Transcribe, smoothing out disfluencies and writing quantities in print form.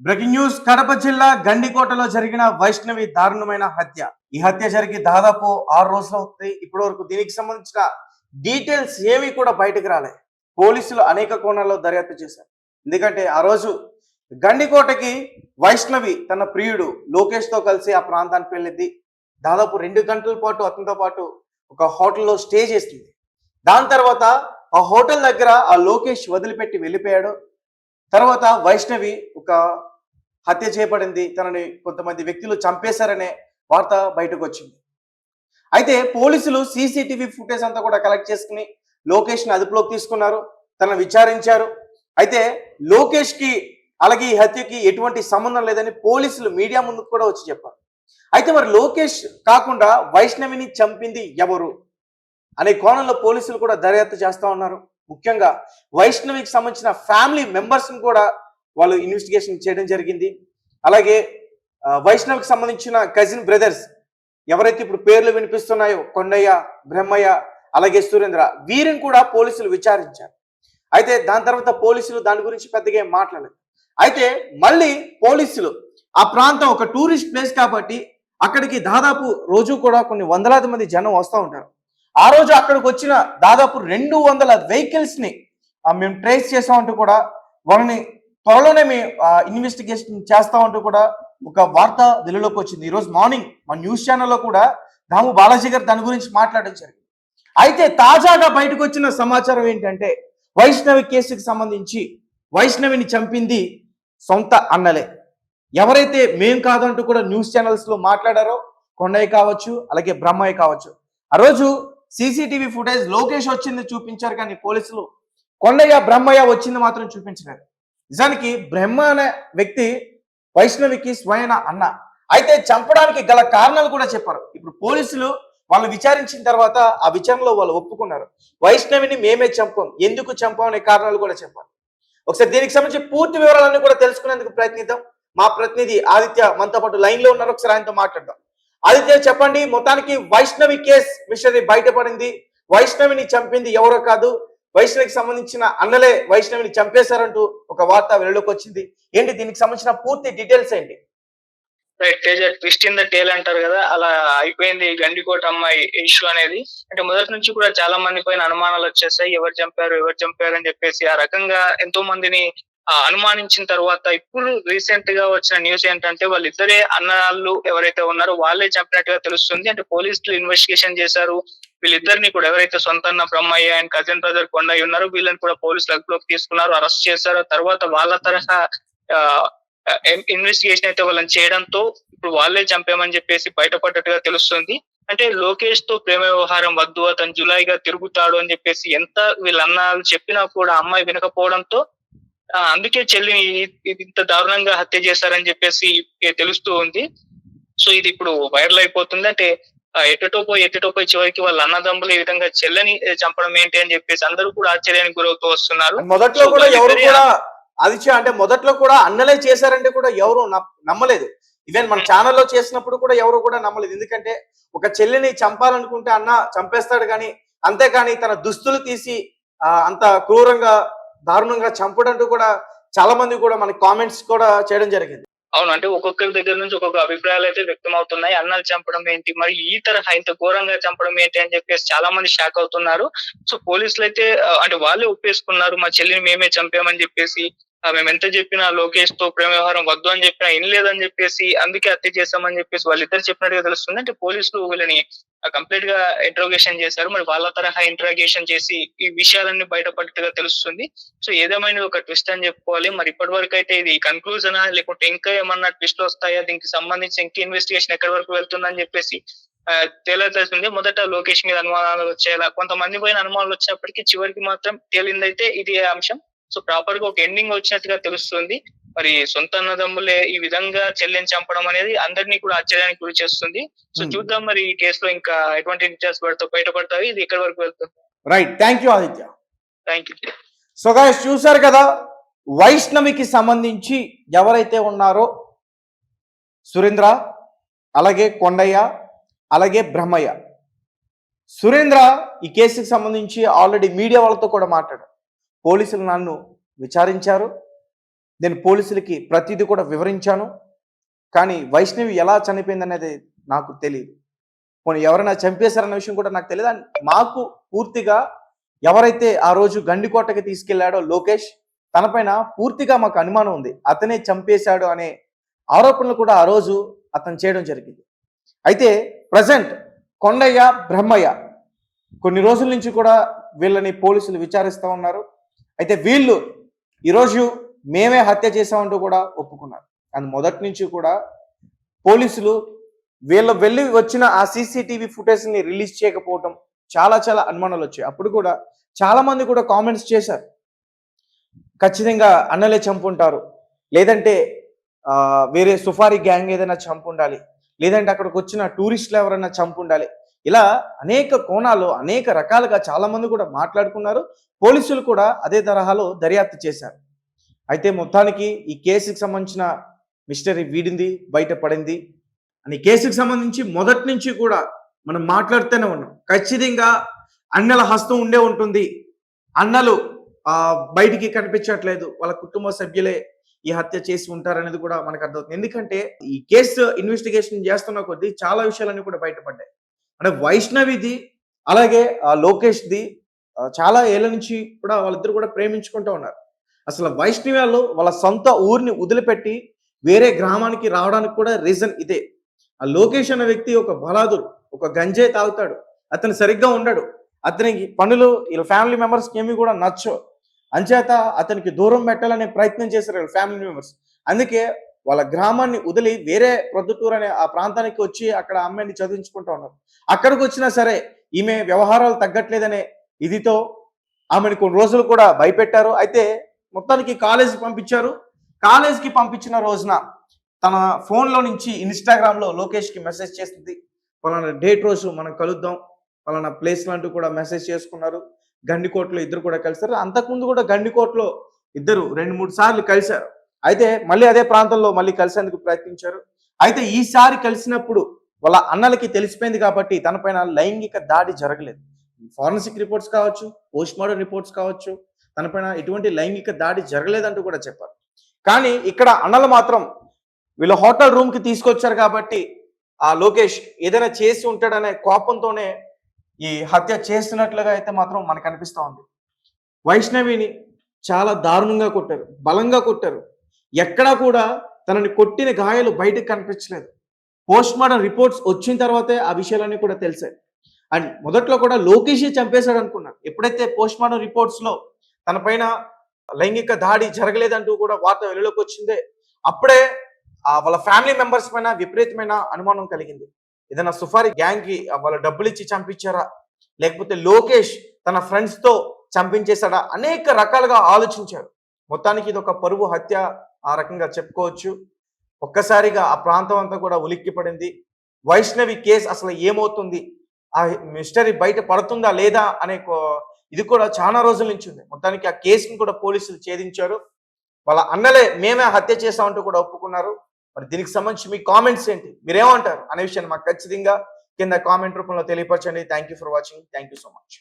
Breaking news Kadapa జిల్లా గండికోటలో జరిగిన వైష్ణవి దారుణమైన హత్య. ఈ హత్య జరిగి దాదాపు 6 రోజులు అవుతుంది. ఇప్పటి వరకు దీనికి సంబంధించిన డీటెయిల్స్ ఏమీ కూడా బయటకు రాలే. పోలీసులు అనేక కోణాల్లో దర్యాప్తు చేశారు. ఎందుకంటే ఆ రోజు గండికోటకి వైష్ణవి తన ప్రియుడు లోకేష్ తో కలిసి ఆ ప్రాంతానికి వెళ్ళింది. దాదాపు 2 గంటల పాటు అతనితో పాటు ఒక హోటల్లో స్టే చేసింది. దాని తర్వాత ఆ హోటల్ దగ్గర ఆ లోకేష్ వదిలిపెట్టి వెళ్ళిపోయాడు. తర్వాత వైష్ణవి ఒక హత్య చేయబడింది, తనని కొంతమంది వ్యక్తులు చంపేశారనే వార్త బయటకు వచ్చింది. అయితే పోలీసులు సీసీటీవీ ఫుటేజ్ అంతా కూడా కలెక్ట్ చేసుకుని లోకేష్ని అదుపులోకి తీసుకున్నారు, తనను విచారించారు. అయితే లోకేష్కి అలాగే ఈ హత్యకి ఎటువంటి సంబంధం లేదని పోలీసులు మీడియా ముందుకు కూడా వచ్చి చెప్పారు. అయితే మరి లోకేష్ కాకుండా వైష్ణవిని చంపింది ఎవరు అనే కోణంలో పోలీసులు కూడా దర్యాప్తు చేస్తూ ఉన్నారు. ముఖ్యంగా వైష్ణవికి సంబంధించిన ఫ్యామిలీ మెంబర్స్ని కూడా వాళ్ళు ఇన్వెస్టిగేషన్ చేయడం జరిగింది. అలాగే వైష్ణవికి సంబంధించిన కజిన్ బ్రదర్స్ ఎవరైతే ఇప్పుడు పేర్లు వినిపిస్తున్నాయో కొండయ్య, బ్రహ్మయ్య, అలాగే సురేంద్ర, వీరిని కూడా పోలీసులు విచారించారు. అయితే దాని తర్వాత పోలీసులు దాని గురించి పెద్దగా ఏం మాట్లాడలేదు. అయితే మళ్ళీ పోలీసులు ఆ ప్రాంతం ఒక టూరిస్ట్ ప్లేస్ కాబట్టి అక్కడికి దాదాపు రోజు కూడా కొన్ని వందలాది మంది జనం వస్తూ ఉంటారు. ఆ రోజు అక్కడికి వచ్చిన దాదాపు 200 వెహికల్స్ ని మేము ట్రేస్ చేస్తామంటూ కూడా వాళ్ళని త్వరలోనే మేము ఇన్వెస్టిగేషన్ చేస్తామంటూ కూడా ఒక వార్త వెలుగులోకి వచ్చింది. ఈరోజు మార్నింగ్ మా న్యూస్ ఛానల్లో కూడా దాము బాలాజీ గారు దాని గురించి మాట్లాడించారు. అయితే తాజాగా బయటకు వచ్చిన సమాచారం ఏంటంటే వైష్ణవి కేసుకి సంబంధించి వైష్ణవిని చంపింది సొంత అన్నలే. ఎవరైతే మేం కాదంటూ కూడా న్యూస్ ఛానల్స్ లో మాట్లాడారో కొండయ్య కావచ్చు, అలాగే బ్రహ్మయ్య కావచ్చు, ఆ రోజు సీసీటీవీ ఫుటేజ్ లోకేష్ వచ్చింది చూపించారు, కానీ పోలీసులు కొండయ్య, బ్రహ్మయ్య వచ్చింది మాత్రం చూపించలేదు. నిజానికి బ్రహ్మ అనే వ్యక్తి వైష్ణవికి స్వయన అన్న. అయితే చంపడానికి గల కారణాలు కూడా చెప్పారు. ఇప్పుడు పోలీసులు వాళ్ళు విచారించిన తర్వాత ఆ విచారణలో వాళ్ళు ఒప్పుకున్నారు, వైష్ణవిని మేమే చంపాం, ఎందుకు చంపాం అనే కారణాలు కూడా చెప్పారు. ఒకసారి దీనికి సంబంధించి పూర్తి వివరాలన్నీ కూడా తెలుసుకునేందుకు ప్రయత్నిద్దాం. మా ప్రతినిధి ఆదిత్య మనతో పాటు లైన్ లో ఉన్నారు, ఒకసారి ఆయనతో మాట్లాడదాం. ఆదిత్య, చెప్పండి, మొత్తానికి వైష్ణవి కేసు మిషనరీ బయటపడింది. వైష్ణవిని చంపింది ఎవరో కాదు, వైష్ణవికి సంబంధించిన అన్నలే వైష్ణవిని చంపేశారంటూ ఒక వార్త వెలుగులోకి వచ్చింది. ఏంటి దీనికి సంబంధించిన పూర్తి డీటెయిల్స్ ఏంటి? Right Teja, twist in the tale అంటారు కదా, అలా అయిపోయింది గండికోట అమ్మాయి ఇష్యూ అనేది. అంటే మొదటి నుంచి కూడా చాలా మంది పైన అనుమానాలు వచ్చేసాయి, ఎవరు చంపారు అని చెప్పేసి. ఆ రకంగా ఎంతో మందిని అనుమానించిన తర్వాత ఇప్పుడు రీసెంట్ గా వచ్చిన న్యూస్ ఏంటంటే వాళ్ళిద్దరే అన్నాళ్ళు ఎవరైతే ఉన్నారో వాళ్ళే చంపినట్టుగా తెలుస్తుంది. అంటే పోలీసులు ఇన్వెస్టిగేషన్ చేశారు, వీళ్ళిద్దరిని కూడా ఎవరైతే సొంత అన్న Brahmaiah and cousin brother Kondaiah ఉన్నారో వీళ్ళని కూడా పోలీసులు అదుపులోకి తీసుకున్నారు, అరెస్ట్ చేశారు. తర్వాత వాళ్ళ తరహా ఇన్వెస్టిగేషన్ అయితే వాళ్ళని చేయడంతో ఇప్పుడు వాళ్ళే చంపామని చెప్పేసి బయటపడ్డట్టుగా తెలుస్తుంది. అంటే లోకేష్ తో ప్రేమ వ్యవహారం వద్దు, అతను జులాయిగా తిరుగుతాడు అని చెప్పేసి ఎంత వీళ్ళ అన్నాలు చెప్పినా కూడా అమ్మాయి వినకపోవడంతో అందుకే చెల్లిని ఇంత దారుణంగా హత్య చేశారని చెప్పేసి తెలుస్తూ ఉంది. సో ఇది ఇప్పుడు వైరల్ అయిపోతుంది. అంటే ఎటుటో పోయి చివరికి వాళ్ళ అన్నదమ్ములు ఈ విధంగా చెల్లని చంపడం ఏంటి అని చెప్పేసి అందరూ కూడా ఆశ్చర్యానికి గురవుతూ వస్తున్నారు. మొదట్లో కూడా ఎవరు కూడా అంటే మొదట్లో కూడా అన్నలే చేశారంటే కూడా ఎవరు నమ్మలేదు. ఈవెన్ మన ఛానల్లో చేసినప్పుడు కూడా ఎవరు కూడా నమ్మలేదు. ఎందుకంటే ఒక చెల్లిని చంపాలనుకుంటే అన్న చంపేస్తాడు, కానీ అంతేకాని తన దుస్తులు తీసి అంత క్రూరంగా దారుణంగా చంపడంటూ కూడా చాలా మంది కూడా మనకి కామెంట్స్ కూడా చేయడం జరిగింది. అవును, అంటే ఒక్కొక్కరి దగ్గర నుంచి ఒక్కొక్క అభిప్రాయాలు అయితే వ్యక్తం అవుతున్నాయి. అన్నలు చంపడం ఏంటి, మరి ఈ తరహా ఇంత ఘోరంగా చంపడం ఏంటి అని చెప్పేసి చాలా మంది షాక్ అవుతున్నారు. సో పోలీసులు అయితే అంటే వాళ్ళే ఒప్పేసుకున్నారు, మా చెల్లిని మేమే చంపామని చెప్పేసి. మేము ఎంత చెప్పినా లోకేష్ తో ప్రేమ వ్యవహారం వద్దు అని చెప్పినా వినలేదని చెప్పేసి అందుకే హత్య చేశామని చెప్పేసి వాళ్ళిద్దరు చెప్పినట్టుగా తెలుస్తుంది. అంటే పోలీసులు వీళ్ళని కంప్లీట్ గా ఇంట్రోగేషన్ చేశారు. మరి వాళ్ళ తరహా ఇంట్రాగేషన్ చేసి ఈ విషయాలన్నీ బయటపడ్డట్టుగా తెలుస్తుంది. సో ఏదేమైనా ఒక ట్విస్ట్ అని చెప్పుకోవాలి. మరి ఇప్పటి వరకు అయితే ఇది కన్క్లూజనా లేకుంటే ఇంకా ఏమన్నా ట్విస్ట్ వస్తాయా, దీనికి సంబంధించి ఇంకా ఇన్వెస్టిగేషన్ ఎక్కడి వరకు వెళ్తుందని చెప్పేసి తేలింది. మొదట లోకేష్ మీద అనుమానాలు వచ్చేలా కొంతమంది పైన అనుమానాలు వచ్చినప్పటికీ చివరికి మాత్రం తేలిందైతే ఇదే అంశం. సో ప్రాపర్ గా ఒక ఎండింగ్ వచ్చినట్టుగా తెలుస్తుంది. మరి సొంత అన్నదమ్ములే ఈ విధంగా చెల్లిని చంపడం అనేది అందరినీ కూడా ఆశ్చర్యానికి గురి చేస్తుంది. సో చూద్దాం మరి ఈ కేసులో ఇంకా ఎటువంటి డీటెయిల్స్ బయటపడతాయి, ఇది ఎక్కడి వరకు వెళ్తుంది. Right, thank you Aditya. Thank you. So guys, చూసారు కదా, వైష్ణవికి సంబంధించి ఎవరైతే ఉన్నారో సురేంద్ర, అలాగే కొండయ్య, అలాగే బ్రహ్మయ్య. సురేంద్ర ఈ కేసుకి సంబంధించి ఆల్రెడీ మీడియా వాళ్ళతో కూడా మాట్లాడారు. పోలీసులు నన్ను విచారించారు, నేను పోలీసులకి ప్రతిదీ కూడా వివరించాను. కానీ వైష్ణవి ఎలా చనిపోయిందనేది నాకు తెలియదు. పోనీ ఎవరైనా చంపేశారన్న విషయం కూడా నాకు తెలియదు. అండ్ మాకు పూర్తిగా ఎవరైతే ఆ రోజు గండికోటకి తీసుకెళ్లాడో లోకేష్, తనపైన పూర్తిగా మాకు అనుమానం ఉంది. అతనే చంపేశాడు అనే ఆరోపణలు కూడా ఆ రోజు అతను చేయడం జరిగింది. అయితే ప్రజెంట్ కొండయ్య, బ్రహ్మయ్య కొన్ని రోజుల నుంచి కూడా వీళ్ళని పోలీసులు విచారిస్తూ ఉన్నారు. అయితే వీళ్ళు ఈరోజు మేమే హత్య చేశామంటూ కూడా ఒప్పుకున్నారు. అండ్ మొదటి నుంచి కూడా పోలీసులు వీళ్ళు వెళ్ళి వచ్చిన ఆ సీసీటీవీ ఫుటేజ్ని రిలీజ్ చేయకపోవడం చాలా చాలా అనుమానాలు వచ్చాయి. అప్పుడు కూడా చాలా మంది కూడా కామెంట్స్ చేశారు, ఖచ్చితంగా అన్నలే చంపుంటారు, లేదంటే వేరే సుఫారీ గ్యాంగ్ ఏదైనా చంపుండాలి, లేదంటే అక్కడికి వచ్చిన టూరిస్టులు ఎవరైనా చంపుండాలి. ఇలా అనేక కోణాలు అనేక రకాలుగా చాలా మంది కూడా మాట్లాడుకున్నారు. పోలీసులు కూడా అదే తరహాలో దర్యాప్తు చేశారు. అయితే మొత్తానికి ఈ కేసుకి సంబంధించిన మిస్టరీ వీడింది, బయటపడింది. అని కేసుకి సంబంధించి మొదటి నుంచి కూడా మనం మాట్లాడుతూనే ఉన్నాం. ఖచ్చితంగా అన్నల హస్తం ఉండే ఉంటుంది. అన్నలు బయటికి కనిపించట్లేదు, వాళ్ళ కుటుంబ సభ్యులే ఈ హత్య చేసి ఉంటారనేది కూడా మనకు అర్థమవుతుంది. ఎందుకంటే ఈ కేసు ఇన్వెస్టిగేషన్ చేస్తున్న కొద్దీ చాలా విషయాలన్నీ కూడా బయటపడ్డాయి. అంటే వైష్ణవిది అలాగే లోకేష్ది చాలా ఏళ్ళ నుంచి కూడా వాళ్ళిద్దరు కూడా ప్రేమించుకుంటూ ఉన్నారు. అసలు వైష్ణవి వాళ్ళు వాళ్ళ సొంత ఊరిని వదిలిపెట్టి వేరే గ్రామానికి రావడానికి కూడా రీజన్ ఇదే. ఆ లోకేష్ అన్న వ్యక్తి ఒక బలాదురు, ఒక గంజాయి తాగుతాడు, అతను సరిగ్గా ఉండడు, అతనికి పనులు వీళ్ళ ఫ్యామిలీ మెంబర్స్కి ఏమి కూడా నచ్చవు. అంచేత అతనికి దూరం పెట్టాలనే ప్రయత్నం చేశారు వీళ్ళ ఫ్యామిలీ మెంబర్స్. అందుకే వాళ్ళ గ్రామాన్ని వదిలి వేరే ప్రొద్దుటూరు అనే ఆ ప్రాంతానికి వచ్చి అక్కడ అమ్మాయిని చదివించుకుంటూ ఉన్నారు. అక్కడికి వచ్చినా సరే ఈమె వ్యవహారాలు తగ్గట్లేదనే ఇదితో ఆమెను కొన్ని రోజులు కూడా భయపెట్టారు. అయితే మొత్తానికి కాలేజీకి పంపించారు. కాలేజీకి పంపించిన రోజున తన ఫోన్లో నుంచి ఇన్స్టాగ్రామ్లో లోకేష్కి మెసేజ్ చేసింది, పలానా డేట్ రోజు మనం కలుద్దాం, పలానా ప్లేస్ లాంటివి కూడా మెసేజ్ చేసుకున్నారు. గండికోటలో ఇద్దరు కూడా కలిసారు. అంతకుముందు కూడా గండికోటలో ఇద్దరు 2-3 సార్లు కలిశారు. అయితే మళ్ళీ అదే ప్రాంతంలో మళ్ళీ కలిసేందుకు ప్రయత్నించారు. అయితే ఈసారి కలిసినప్పుడు వాళ్ళ అన్నలకి తెలిసిపోయింది కాబట్టి తనపైన లైంగిక దాడి జరగలేదు. ఫారెన్సిక్ రిపోర్ట్స్ కావచ్చు, పోస్ట్ మార్టం రిపోర్ట్స్ కావచ్చు, తనపైన ఎటువంటి లైంగిక దాడి జరగలేదంటూ కూడా చెప్పారు. కానీ ఇక్కడ అన్నలు మాత్రం వీళ్ళ హోటల్ రూమ్కి తీసుకొచ్చారు కాబట్టి ఆ లోకేష్ ఏదైనా చేసి ఉంటాడనే కోపంతోనే ఈ హత్య చేస్తున్నట్లుగా అయితే మాత్రం మనకు అనిపిస్తూ ఉంది. వైష్ణవిని చాలా దారుణంగా కొట్టారు, బలంగా కొట్టారు. ఎక్కడా కూడా తనని కొట్టిన గాయాలు బయటకు కనిపించలేదు. పోస్ట్ మార్టం రిపోర్ట్స్ వచ్చిన తర్వాతే ఆ విషయాలన్నీ కూడా తెలిసాయి. అండ్ మొదట్లో కూడా లోకేషే చంపేశాడు అనుకున్నాను. ఎప్పుడైతే పోస్ట్ మార్టం రిపోర్ట్స్లో తన పైన లైంగిక దాడి జరగలేదంటూ కూడా వార్త వెలుగులోకి వచ్చిందే, అప్పుడే వాళ్ళ ఫ్యామిలీ మెంబర్స్ పైన విపరీతమైన అనుమానం కలిగింది. ఏదైనా సుఫారీ గ్యాంగ్కి వాళ్ళ డబ్బులు ఇచ్చి చంపించారా, లేకపోతే లోకేష్ తన ఫ్రెండ్స్తో చంపించేశాడా, అనేక రకాలుగా ఆలోచించారు. మొత్తానికి ఇది ఒక పరువు హత్య ఆ రకంగా చెప్పుకోవచ్చు. ఒక్కసారిగా ఆ ప్రాంతం అంతా కూడా ఉలిక్కి పడింది. వైష్ణవి కేసు అసలు ఏమవుతుంది, ఆ మిస్టరీ బయట పడుతుందా లేదా అనే ఇది కూడా చాలా రోజుల నుంచి ఉంది. మొత్తానికి ఆ కేసుని కూడా పోలీసులు ఛేదించారు. వాళ్ళ అన్నలే మేమే హత్య చేశామంటూ కూడా ఒప్పుకున్నారు. మరి దీనికి సంబంధించి మీ కామెంట్స్ ఏంటి, మీరేమంటారు అనే విషయాన్ని మాకు ఖచ్చితంగా కింద కామెంట్ రూపంలో తెలియపరచండి. Thank you for watching. Thank you so much.